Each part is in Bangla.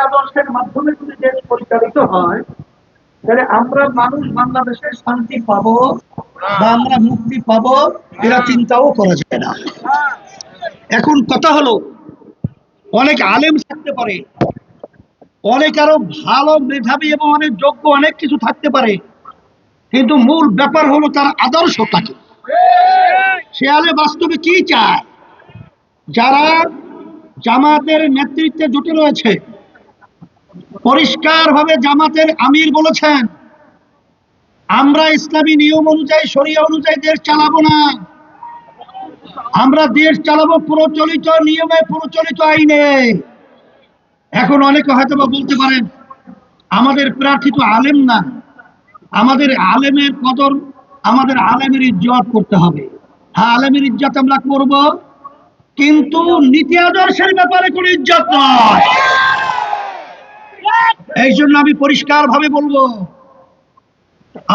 আদর্শের মাধ্যমে যদি দেশ পরিচালিত হয়, তাহলে আমরা মানুষ বাংলাদেশে শান্তি পাবো বা আমরা মুক্তি পাবো, এরা চিন্তাও করা যায় না। এখন কথা হলো, অনেক আলেম থাকতে পারে, অনেক আরো ভালো মেধাবী এবং অনেক যোগ্য অনেক কিছু থাকতে পারে, কিন্তু মূল ব্যাপার হলো তার আদর্শটাকে। সে আলে বাস্তবে কি চায়? যারা জামাতের নেতৃত্বে জুটে রয়েছে, পরিষ্কারভাবে জামাতের আমির বলেছেন, আমরা ইসলামী নিয়ম অনুযায়ী, শরিয়া অনুযায়ী দেশ চালাবো না, আমরা দেশ চালাবো প্রচলিত নিয়মে, প্রচলিত আইনে। এখন অনেকে হয়তো বা বলতে পারেন, আমাদের প্রার্থী তো আলেম না, আমাদের আলেমের কদর, আমাদের আলেমের ইজ্জত করতে হবে। হ্যাঁ, আলেমের ইজ্জত আমরা করব, কিন্তু নীতি আদর্শের ব্যাপারে কোনো ইজ্জত নয়। এই জন্য আমি পরিষ্কার ভাবে বলবো,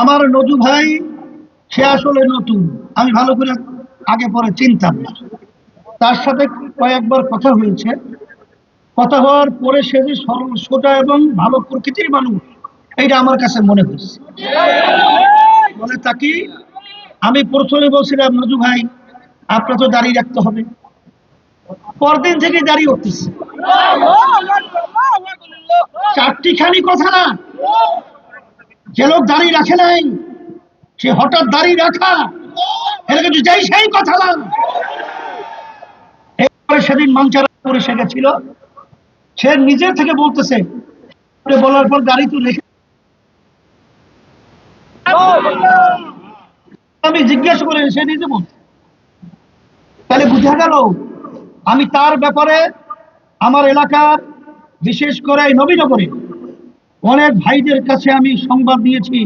আমার নজু ভাই সে আসলে নতুন, আমি ভালো করে আগে পরে চিনতাম না, তার সাথে কয়েকবার কথা হয়েছে। কথা হওয়ার পরে সে যে সরল সোজা এবং ভালো প্রকৃতির মানুষ, এইটা আমার কাছে মনে হয়েছে। বলে তাকে আমি প্রথমে বলছিলাম, নজু ভাই আপনার তো দাঁড়িয়ে রাখতে হবে, পরদিন থেকে দাঁড়িয়ে উঠতেছে। চারটিখানি কথা না, যে লোক দাঁড়িয়ে রাখে নাই সে হঠাৎ দাঁড়িয়ে রাখা, এটা কিন্তু যাই সেই কথা না। এরপরে সেদিন মাংচারা করে সে গেছিল, সে নিজের থেকে বলতেছে, বলার পর দাঁড়িয়ে তো রেখে, আমি জিজ্ঞেস করে সে নিজে বলছে। তাহলে বুঝা গেল আমি তার ব্যাপারে আমার এলাকার, বিশেষ করে এই নবীনগরে অনেক ভাইদের কাছে আমি সংবাদ দিয়েছি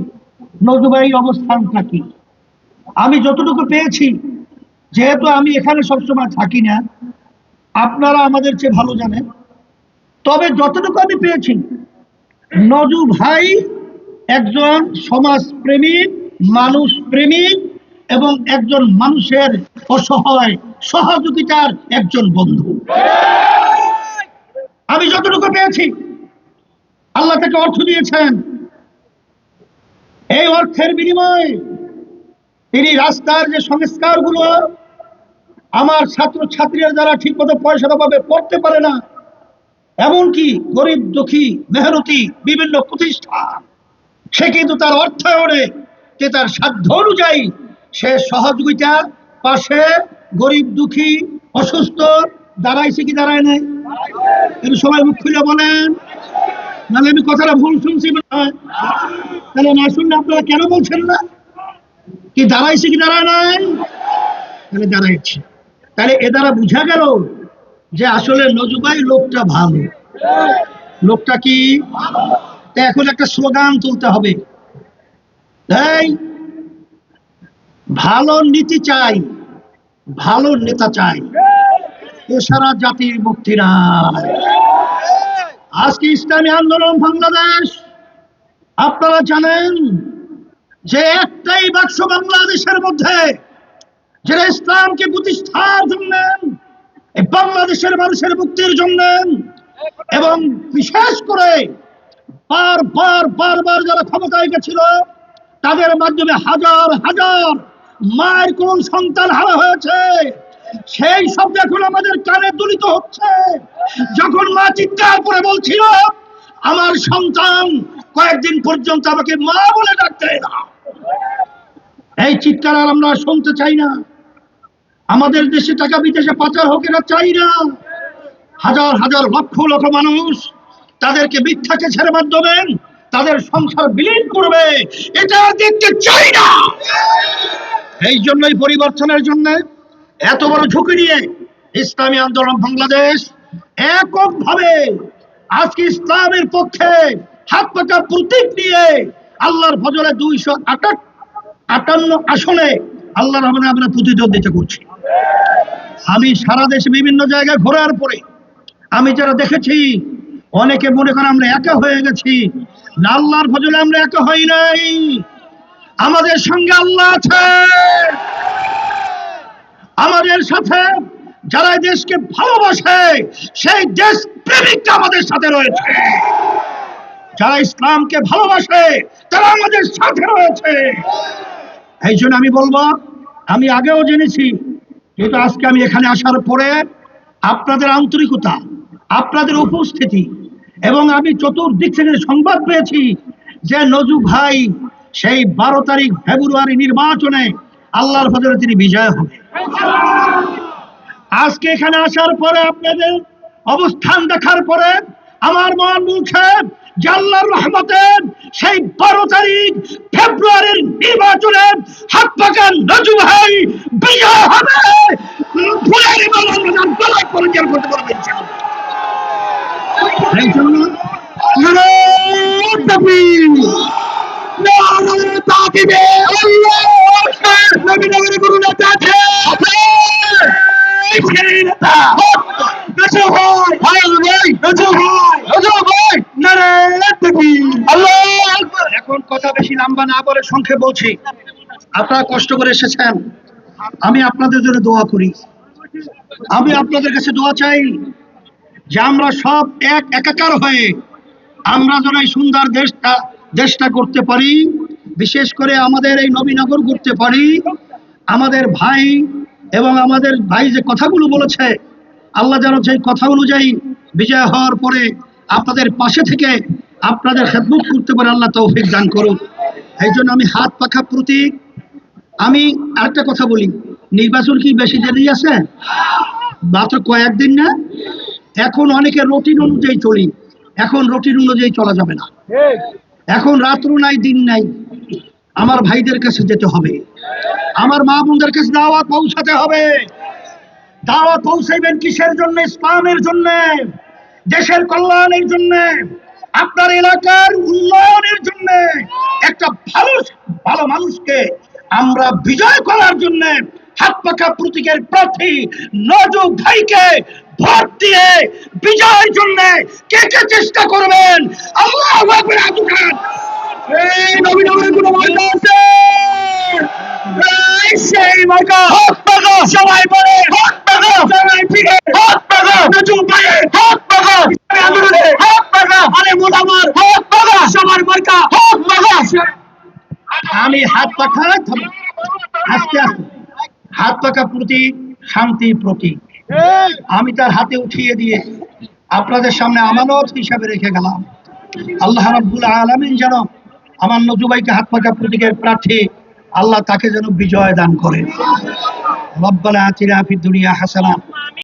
নজরুল ভাই অবস্থানটা কি। আমি যতটুকু পেয়েছি, যেহেতু আমি এখানে সবসময় থাকি না, আপনারা আমাদের চেয়ে ভালো জানেন, তবে যতটুকু আমি পেয়েছি, নজরুল ভাই একজন সমাজপ্রেমিক, মানুষ প্রেমিক এবং একজন মানুষের অসহায় সহযোগিতার একজন বন্ধু। আমি যতটুকু পেয়েছি, আল্লাহ তাকে অর্থ দিয়েছেন, এই অর্থের বিনিময়ে তিনি রাস্তার যে সংস্কারগুলো, আমার ছাত্র ছাত্রীরা যারা ঠিক মতো পয়সার অভাবে পড়তে পারে না, এমনকি গরিব দুঃখী মেহনতি বিভিন্ন প্রতিষ্ঠান, সে কিন্তু তার অর্থায়নে, যে তার সাধ্য অনুযায়ী সে সহযোগিতা পাশে গরিব দুঃখী অসুস্থ দাঁড়াইছে কি দাঁড়ায় নাই? এর সবাই মুখ খুলে বলেন, নাহলে আমি কথাটা ভুল শুনছি। তাহলে না শুনলে আপনারা কেন বলছেন না? কি দাঁড়াইছে কি দাঁড়ায় নাই? তাহলে দাঁড়াইছে। তাহলে এ দ্বারা বুঝা গেল যে আসলে নজরুল ভাই লোকটা ভালো। লোকটা কি? এখন একটা স্লোগান তুলতে হবে, এই ভালো নীতি চাই, ভালো নেতা চাই, এছাড়া জাতির মুক্তি নাই। আজকে ইসলামী আন্দোলন বাংলাদেশ, আপনারা জানেন যে একটাই বাক্স বাংলাদেশের মধ্যে, যারা ইসলামকে প্রতিষ্ঠার জন্য, বাংলাদেশের মানুষের মুক্তির জন্য, এবং বিশেষ করে বারবার যারা ক্ষমতায় গেছিল, তাদের মাধ্যমে হাজার হাজার মায়ের কোন সন্তান হারা হয়েছে, সেই শব্দ এখন আমাদের কানে দুলিত হচ্ছে। যখন মা চিৎকার করে বলছিল, আমার সন্তান কয়েকদিন পর্যন্ত আমাকে মা বলে ডাকতে না, এই চিৎকার আর আমরা শুনতে চাই না। আমাদের দেশে টাকা বিদেশে পাচার হোক, এটা চাই না। হাজার হাজার লক্ষ লক্ষ মানুষ তাদেরকে মিথ্যাকে ছেড়ে মাধ্যমে তাদের সংসার বিলীন করবে, এটা দেখতে চাই না। এই জন্যই পরিবর্তনের জন্য এত বড় ঝুঁকি নিয়ে ইসলামী আন্দোলন বাংলাদেশ এককভাবে আজকে ইসলামের পক্ষে হাত পাকা প্রতীক নিয়ে আল্লাহর ফজলে 258 আসনে আল্লাহর রহমতে আমরা প্রতিদ্বন্দ্বিতা করছি। আমি সারা দেশে বিভিন্ন জায়গায় ঘোরার পরে আমি যারা দেখেছি, অনেকে মনে করে আমরা একা হয়ে গেছি। না, আল্লাহর ফজলে আমরা একা হই নাই, আমাদের সঙ্গে আল্লাহ আছে, আমাদের সাথে যারা এই দেশকে ভালোবাসে সেই দেশ প্রেমিকরা আমাদের সাথে রয়েছে, যারা ইসলামকে ভালোবাসে তারা আমাদের সাথে রয়েছে। এই জন্য আমি বলবো, আমি আগেও জেনেছি, কিন্তু আজকে আমি এখানে আসার পরে আপনাদের আন্তরিকতা, আপনাদের উপস্থিতি এবং আমি চতুর্দিক থেকে সংবাদ পেয়েছি যে নজু ভাই সেই 12 তারিখ ফেব্রুয়ারি নির্বাচনে আল্লাহর ফজলে তিনি বিজয় হবে। আজকে এখানে আসার পরে আপনাদের অবস্থান দেখার পরে আমার মন বলছে যে আল্লাহর রহমতে সেই 12 তারিখ ফেব্রুয়ারির নির্বাচনে হাত পাকা নজু ভাই বিজয় হবে। ভুলের বাংলার গলায় পরিচার করতে পারবে ইনশাআল্লাহ। এই জন্য নারায়ে তাকবীর, নারায়ে তাকবীর, আল্লাহু আকবার। নবী নবীর গুরু নেতা আছে, এখন কথা বেশি লম্বা না বলে সংক্ষেপ বলছি। আপনারা কষ্ট করে এসেছেন, আমি আপনাদের জন্য দোয়া করি। আমি আপনাদের কাছে দোয়া চাই যে আমরা সব একাকার হয়ে আমরা যেন এই সুন্দর দেশটা করতে পারি, বিশেষ করে আমাদের এই নবীনগর করতে পারি। আমাদের ভাই এবং আমাদের ভাই যে কথাগুলো বলেছে, আল্লাহ যেন সেই কথা অনুযায়ী বিজয় হওয়ার পরে আপনাদের পাশে থেকে আপনাদের খেদমত করতে পারে, আল্লাহ তৌফিক দান করুন। এই জন্য আমি হাত পাখা প্রতীক। আমি আরেকটা কথা বলি, নির্বাচন কি বেশি দেরি আছে? মাত্র কয়েকদিন না। এখন অনেকে রুটিন অনুযায়ী চলি, এখন রুটিন অনুযায়ী চলা যাবে না। এখন রাত্র নাই দিন নাই, আমার ভাইদের কাছে যেতে হবে, আমার মা বোনদের কাছে দাওয়াত পৌঁছাতে হবে। দাওয়াত পৌঁছাইবেন কিসের জন্য? ইসলামের জন্য, দেশের কল্যাণের জন্য, আপনার এলাকার উন্নয়নের জন্য, একটা ভালো মানুষকে আমরা বিজয় করার জন্য হাত পাখা প্রতীকের প্রার্থী নজু ভাইকে ভোট দিয়ে বিজয়ের জন্য কে কে চেষ্টা করবেন? আল্লাহু আকবার। আজকাল এই নবী নবীর কোনো মার্কা আছে? সেই মার্কা হাত পাখা, সবাই বলে হাত পাখা, সবাই ফিরে হাত পাখা, নজু ভাইয়ের হাত পাখা, আন্দোলনে হাত পাখা, আরে মোলামার হাত পাখা, সবার মার্কা হাত পাখা। আমি হাত পাখা আস্তে আস্তে হাত পাখা প্রতীক, শান্তির প্রতীক, আমি তার হাতে উঠিয়ে দিয়ে আপনাদের সামনে আমানত হিসাবে রেখে গেলাম। আল্লাহ রাব্বুল আলামিন যেন আমার নজু ভাইকে হাত পাখা প্রতীকের প্রার্থী, আল্লাহ তাকে যেন বিজয় দান করেন। রব্বানা আতিনা ফিদ দুনিয়া হাসানাহ